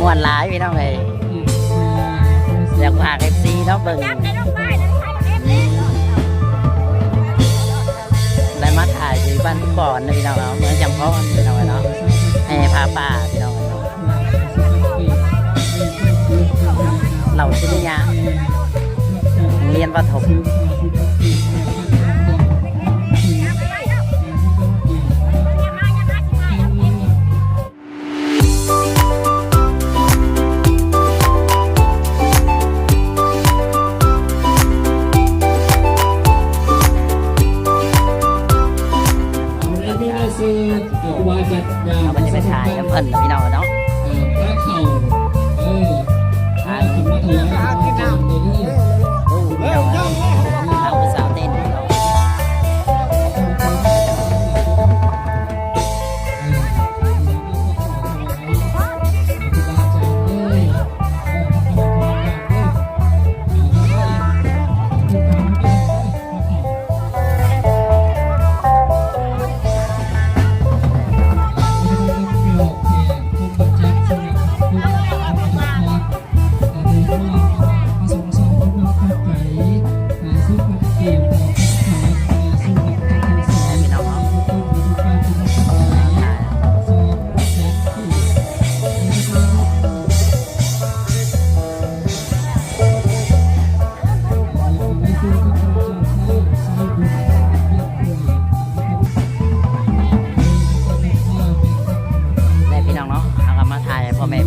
ม่วนหลายพี่น้องเลยอยากพาเอฟซีเนาะเบิ่งได้มาถ่ายอยู่บ้านก่อนนะพี่น้องเนาะเมืองจำพรพี่น้องเนาะให้พาป่าพี่น้องเนาะเหล่าศิริยะเรียนประถมเอาไปไปถ่ายกับเพิ่นพี่น้องเนาะเอาสาวเต้น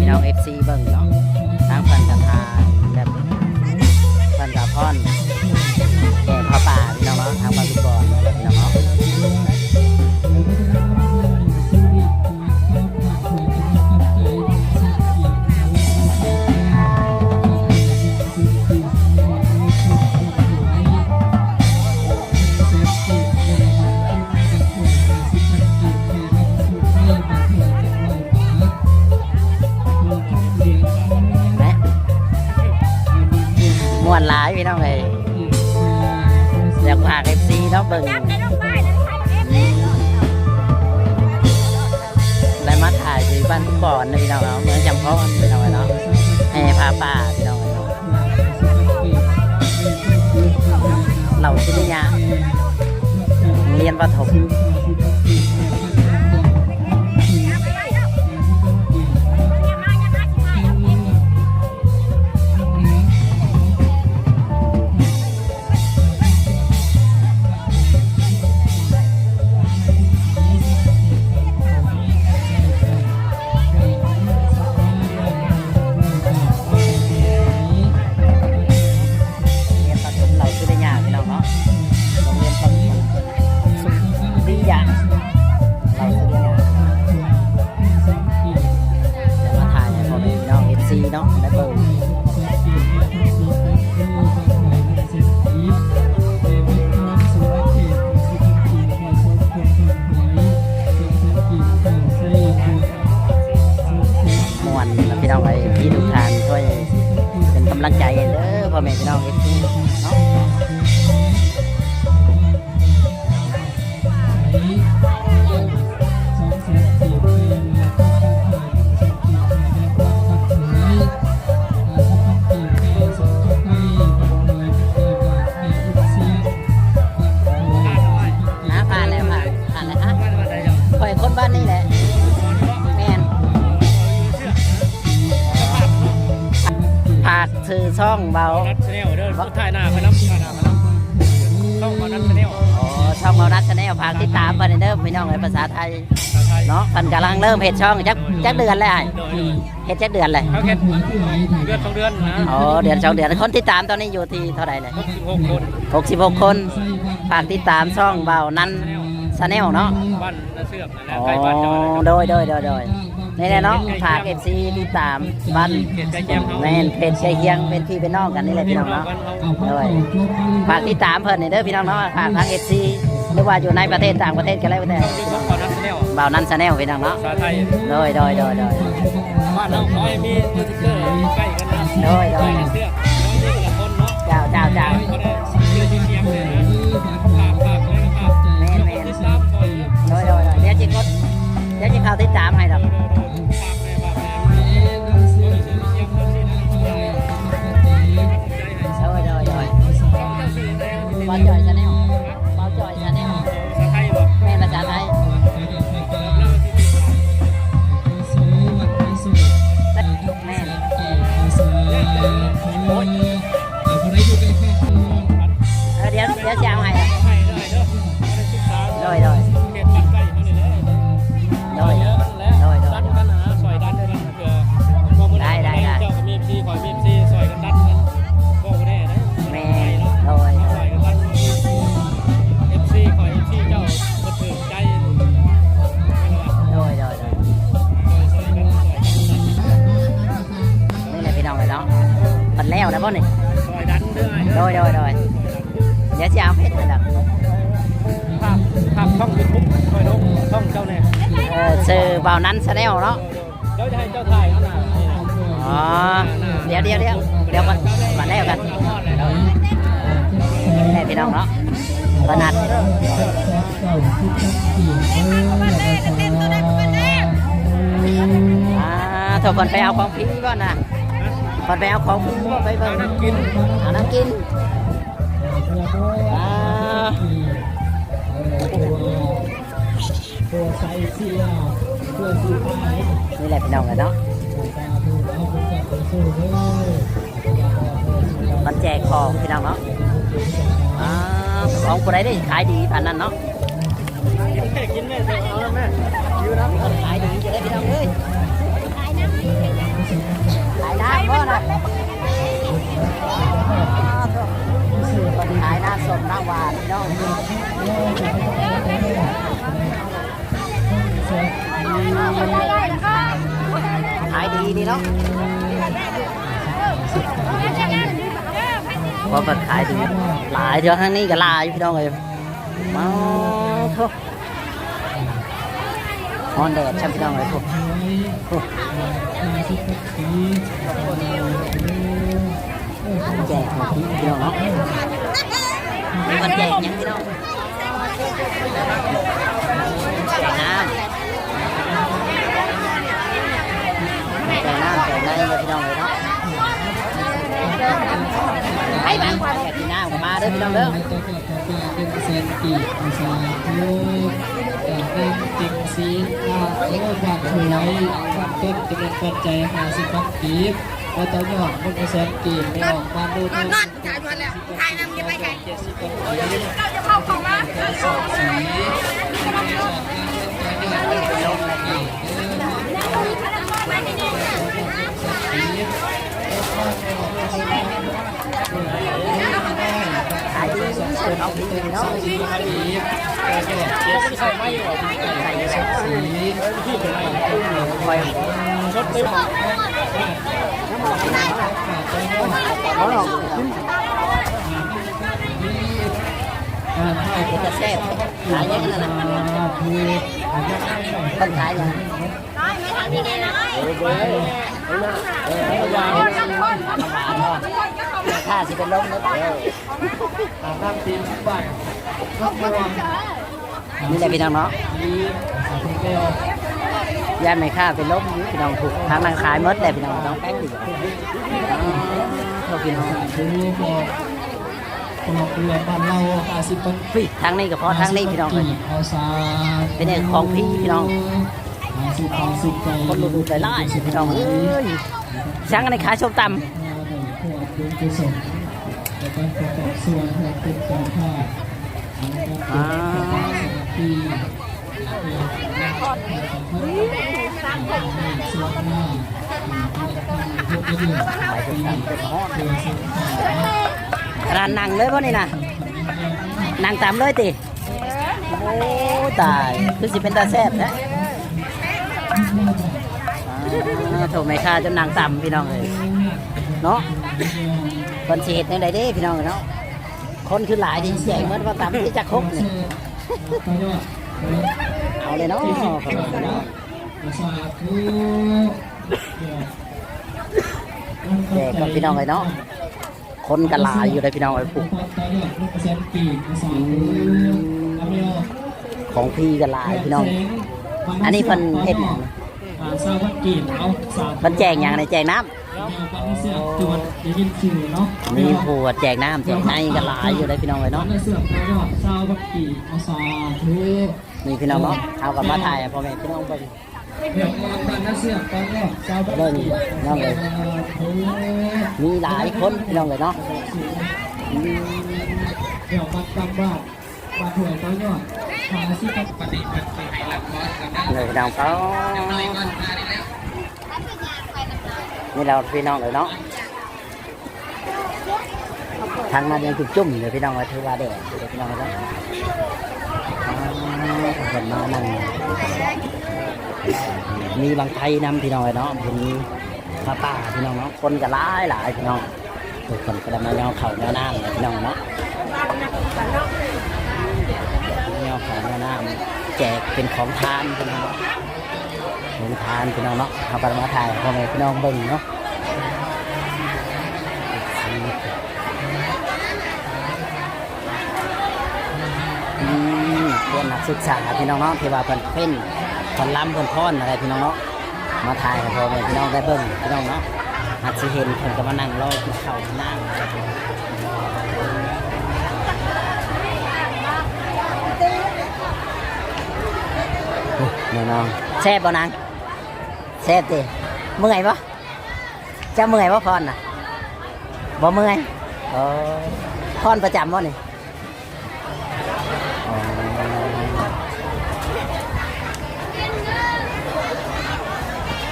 พี่น้อง FC เบิ่งเนาะทางเพิ่นกับทาแบบเพิ่นกับพ่อนแก่พ่อป่าพี่น้องเนาะทางบ้านลูกบอลพี่น้องเนาะม่วนหลายพี่น้องเลยอยากพาเอฟซีเนาะเบิ่งได้มาถ่ายอยู่บ้านก่อนนะพี่น้องเนาะเมืองจำพรพี่น้องเนาะให้พาป่าพี่น้องเนาะเหล่าศิริยะเรียนประถมเนาะได้เบิ่งม่วนแล้วพี่น้องไปพี่ทุกท่านช่วยเป็นกำลังใจเด้อพ่อแม่พี่น้องเอฟซีเนาะคนบ้านนี่แหละแม่นผากถือช่องเบานัดชาแนลเด้อถ่ายหน้าไปน้ำช่องเบานัดชาแนลช่องเบานัดชาแนลผากที่ตามเพิ่นเด้อพี่น้องในภาษาไทยเนาะเพิ่นกำลังเริ่มเฮ็ดช่องจักเดือนแล้วเฮ็ดจักเดือนเลยเขาเฮ็ดเดือน2 เดือนนะเดือน2 เดือนคนที่ตามตอนนี้อยู่ที่เท่าไหร่เลย66 คนผากที่ตามช่องเบานั้นชาแนลเนาะบ้านนาเสือกนั่นแหละใกล้บ้านจอยโดยนี่แหละเนาะฝากFC ที่ตามบ้านแม่นเป็นใจเฮียงเป็นพี่เป็นน้องกันนี่แหละพี่น้องเนาะโดยฝากที่ตามเพิ่นนี่เด้อพี่น้องเนาะฝากทาง FC หรือว่าอยู่ในประเทศต่างประเทศก็แล้วแต่เบานั้นชาแนลพี่น้องเนาะโดยบ้านเราขอให้มีสติ๊กเกอร์ใกล้กันนะโดยเสือกน้องนี่ละคนเนาะเจ้าเดี๋ยวจิข่าวติดตามให้ดอก บ่นี่ ซอยดันเด้อ โดยเดี๋ยวจะเอาเพชรนั่นแหละ ภาพช่องยูทูบคอยลงช่องเจ้าเนี่ย ซื้อเบานั้นซะแล้วเนาะ เดี๋ยวจะให้เจ้าถ่ายเอาหน้า อ๋อเดี๋ยวก่อนมาแล้วกันแม่พี่น้องเนาะขนาดทุกคนไปเอาของพี่ก่อนนะคนไปเอาของพี่ก่อนไปเบิ่ง น้ำกิน เอาน้ำกินนี่แหละพี่น้องเลยเนาะมันแจกของพี่น้องเนาะของคนไหนได้ขายดีผ่านนั้นเนาะ แม่กินแม่เอาแล้วแม่ยืนนะ ขายดีจะได้พี่น้องเลยขายน้ำก็นะขายน้ำสดน้ำหวานพี่น้องขายดีดีเนาะเพราะมันขายดีหลายเดี๋ยวข้างนี้ก็ลายพี่น้องเลยมาทุกฮอนแดดช่างพี่น้องเลยทุกแจกหมดพี่น้องเนาะมันแจกยังพี่น้องแจกน้ำแจกน้ำแจกในเลยพี่น้องเลยเนาะให้บ้างแจกที่น้ำมาเด้อพี่น้องเด้อติดสีโลกแบบหวยความต้นจะเป็นปัจจัย50 ปีแล้วต่อยอดมันก็แสนกีบไม่ออกมาดูตัวถ่ายวันแล้วถ่ายนำยังไงถ่ายเราจะเข้าของมาขายดีเชิญเอาดีเนาะใส่ไม่หรอกใส่สีที่เป็นอะไรคอยชดเต็ม เขาลองจะแซ่บขายยังไงนะคนขายยังค่าสิเป็นลมนะน้ำตีนบ้านนี่แหละพี่น้องเนาะย่านไม่ค่าเป็นลมพี่น้องถูกทางนางขายมดแต่พี่น้องน้องแป้งดีเท่าพี่น้องบอกเรือบ้านเรา50 ปีทางนี้ก็พอทางนี้พี่น้องเลยเป็นเนี่ยของพี่พี่น้องคนดูไล่พี่น้องเอ้ยช่างในขายส้มตำร้านนั่งเลยพ่อนี่นะนั่งตามเลยติโอ้ตายคือสิเป็นตาแซ่บนะถูกไหมค่ะจนนั่งตามพี่น้องเลยเนาะคนเสียดในใดเด้พี่น้องเนาะคนคือหลายดีใหญ่เหมือนว่าตามที่จะครบนี่เอาเลยเนาะแจกกับพี่น้องเลยเนาะคนกระลายอยู่เลยพี่น้องไอ้ปุ๊กของพี่กระลายพี่น้องอันนี้เพิ่นเฮ็ดเพิ่นแจกอย่างไรแจกน้ำมีผัวแจกน้ำแจกในกระลายอยู่เลยพี่น้องเลยเนาะนี่พี่น้องเนาะเอากับมาถ่ายพ่อแม่พี่น้องไปเลยน้องเลยมีหลายคนพี่น้องเลยเนาะเดี๋ยวมาตำบ้านมาถวยต้อยอด50 ปฏิบัติให้รับมอสกันเลได้ยพี่น้องเขานี่เราพี่น้องเลยเนาะทางมาเดินจุ่มเลยพี่น้องเลยถือว่าเด็กพี่น้องเลยเนาะคนมานั่งมีบางไทยนำพี่น้องเลยเนาะมีพระป่าพี่น้องเนาะคนก็หลายพี่น้อง ทุกคนก็ได้มาย่อเข่าย่อน้ำเลยพี่น้องเนาะย่อเข่าย่อน้ำแจกเป็นของทานพี่น้องของทานพี่น้องเนาะเอาไปมาถ่ายพ่อแม่พี่น้องเบิ่งเนาะเพื่อนนักศึกษาพี่น้องเนาะที่ว่าเพิ่นเป็นคนล้ำคนพ้อนอะไรพี่น้องเนาะมาถ่ายให้พ่อแม่พี่น้องได้เบิ่งพี่น้องเนาะอาจจะเห็นเพิ่นก็มานั่งรอกินข้าวกินน้ำน้องแซ่บบ่นางแซ่บดิเมื่อยปะจะเมื่อยปะพรน่ะบ่เมื่อยพรประจำวะนี่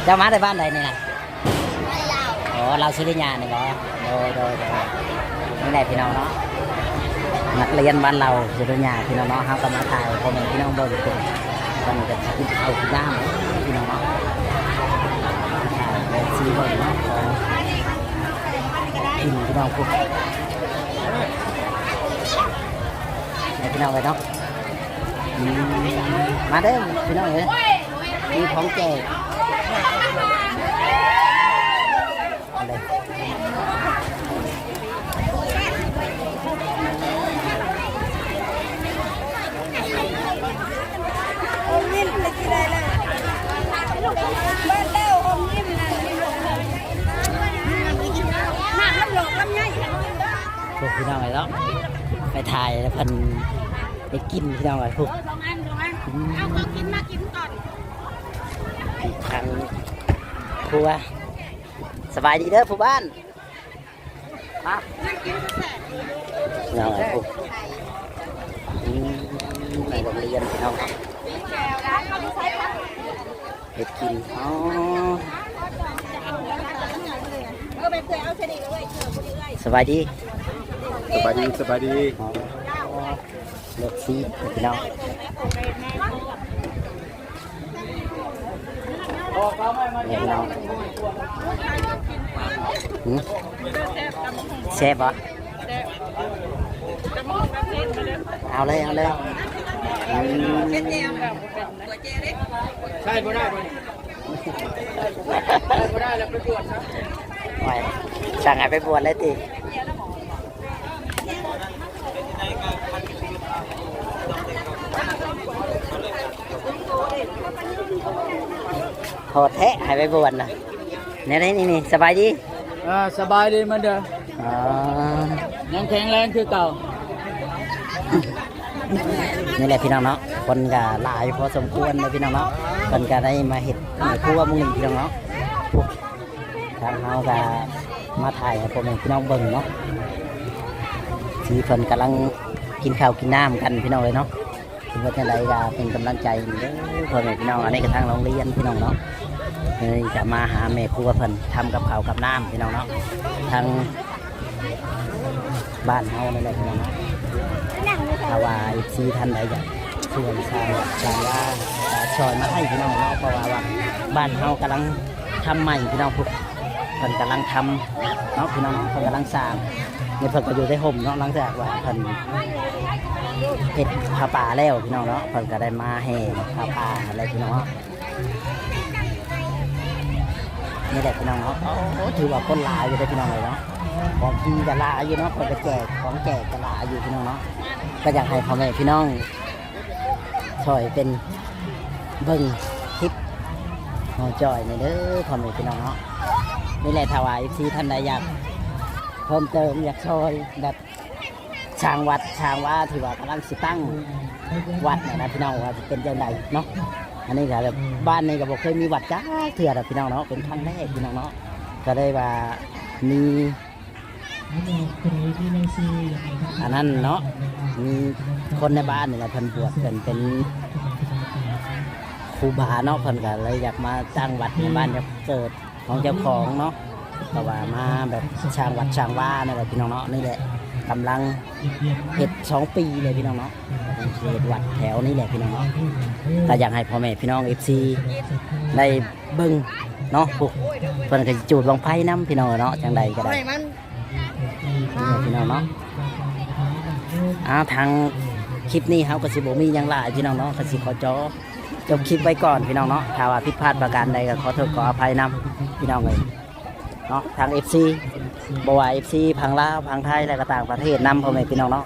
เจ้ามาในบ้านใดนี่นะอ๋อเราซื้อได้ยาเนี่ยบ่โดยนี่แหละพี่น้องเนาะนักเรียนบ้านเราซื้อได้ยาพี่น้องเนาะเขาก็มาถ่ายพ่อแม่พี่น้องเบิ่งทุกคนกันจะกินข้าวกินน้ำพี่น้องเนาะถ่ายแบบซีเบิ่งเนาะกินพี่น้องพวกพี่น้องเลยเนาะมาเด้อพี่น้องเลยมีของแจกพวกพี่น้องเลยเนาะไปถ่ายแล้วเพิ่นไปกินพี่น้องเลยพวกเอาของกินมากินก่อนอีกครั้งครัวสบายดีเด้อผู้บ้านมาพี่น้องเลยพวกในโรงเรียนพี่น้องไปกินอ๋อสบายดีเลือกซีพี่น้องเนี่ยพี่น้องแซ่บปะเอาเลยใช่บ่ได้แล้วไปบวชครับ ไม่สั่งให้ไปบวชเลยติโหดแท้ให้ไปบวชนะนี่สบายดีสบายดีมันเด้อยังแข็งแรงคือเก่านี่แหละพี่น้องเนาะคนก็หลายพอสมควรเลยพี่น้องเนาะคนก็ได้มาเห็ดครัวมุ่งหนึ่งพี่น้องเนาะทางเราก็มาถ่ายให้พ่อแม่พี่น้องเบิ่งเนาะที่เพิ่นกำลังกินข้าวกินน้ำกันพี่น้องเลยเนาะที่เพิ่นอะไรก็เป็นกำลังใจเด้อพ่อแม่พี่น้องอันนี้ก็ทางโรงเรียนพี่น้องเนาะจะมาหาแม่ครัวเพิ่นทำกับข้าวกับน้ำพี่น้องเนาะทางบ้านเฮานี่แหละพี่น้องเนาะถ้าว่าซีท่านใดอยากช่วยสร้างว่าช่วยมาให้พี่น้องเนาะเพราะว่าบ้านเฮากำลังทำใหม่พี่น้องพวกเพิ่นกำลังทำเนาะพี่น้องเพิ่นกำลังสร้างเนี่ยเพิ่นก็อยู่ในห่มเนาะหลังจากว่าเพิ่นเฮ็ดผ้าป่าแล้วพี่น้องเนาะเพิ่นก็ได้มาแห่ผ้าป่าอะไรพี่น้องนี่แหละพี่น้องเนาะถือว่าคนหลายอยู่ได้พี่น้องเลยเนาะของกินก็หลายอยู่เนาะเพิ่นก็แจกของแจกก็หลายอยู่พี่น้องเนาะก็อยากให้พ่อแม่พี่น้องช่วยเป็นเบิ่งคลิปน้องจอยนี่เด้อพ่อแม่พี่น้องเนาะนี่แหละถวายที่ท่านใดอยากเพิ่มเติมอยากช่วยแบบช่างวัดช่างว่าที่ว่ากำลังสิตั้งวัดนะพี่น้องว่าจะเป็นยังไงเนาะอันนี้ก็แบบบ้านนี้ก็บอกเคยมีวัดจ้าเถื่อพี่น้องเนาะเป็นครั้งแรกพี่น้องเนาะก็ได้ว่ามีอันนั้นเนาะมีคนในบ้านนี่แหละเพิ่นบวชเป็นครูบาเนาะเพิ่นก็เลยอยากมาตั้งวัดในบ้านเกิดของเจ้าของเนาะก็ว่ามาแบบช่างวัดช่างว่านี่แหละพี่น้องเนาะนี่แหละกำลังเฮ็ด2 ปีเลยพี่น้องเนาะเฮ็ดวัดแถวนี้แหละพี่น้องเนาะก็อยากให้พ่อแม่พี่น้อง FC ได้เบิ่งเนาะพวกเพิ่นก็จูดบังไฟน้ำพี่น้องเนาะจังใดก็ได้ พี่น้องเนาะทางคลิปนี้เขาก็สิบ่มีหยังหลายพี่น้องเนาะก็สิขอจบคลิปไว้ก่อนพี่น้องเนาะถ้าว่าผิดพลาดประการใดก็ขอโทษขออภัยนำพี่น้องเลยเนาะทาง FC บ่ว่า FC พังลาวพังไทยและก็ต่างประเทศนำพ่อแม่พี่น้องเนาะ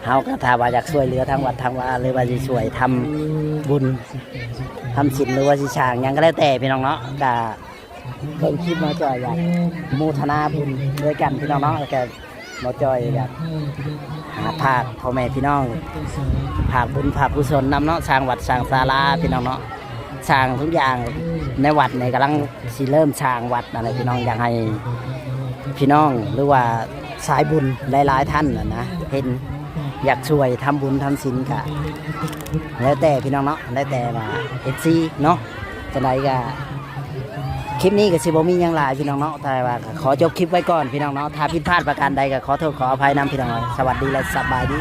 เฮาก็ถ้าว่าอยากช่วยเหลือทางวัดทางวาหรือว่าสิช่วยทำบุญทำศีลหรือว่าสิสร้างหยังก็แล้วแต่พี่น้องเนาะก็เพิ่นคลิปมาจ่อยอยากโมทนาบุญด้วยกันพี่น้องเนาะแล้วก็มาจ่อยอยากหาภาคพ่อแม่พี่น้องภาคบุญภาคกุศลนำเนาะสร้างวัดสร้างศาลาพี่น้องเนาะสร้างทุกอย่างในวัดเนี่ยกำลังสิเริ่มสร้างวัดอะไรพี่น้องอยากให้พี่น้องหรือว่าสายบุญหลายๆท่านนะเห็นอยากช่วยทำบุญทำศีลกะแล้วแต่พี่น้องเนาะแล้วแต่ว่าFCเนาะจะไหนก็คลิปนี้ก็สิบ่มีหยังหลายพี่น้องเนาะแต่ว่าขอจบคลิปไว้ก่อนพี่น้องเนาะถ้าผิดพลาดประการใดก็ขอโทษขออภัยนำพี่น้องสวัสดีและสบายดี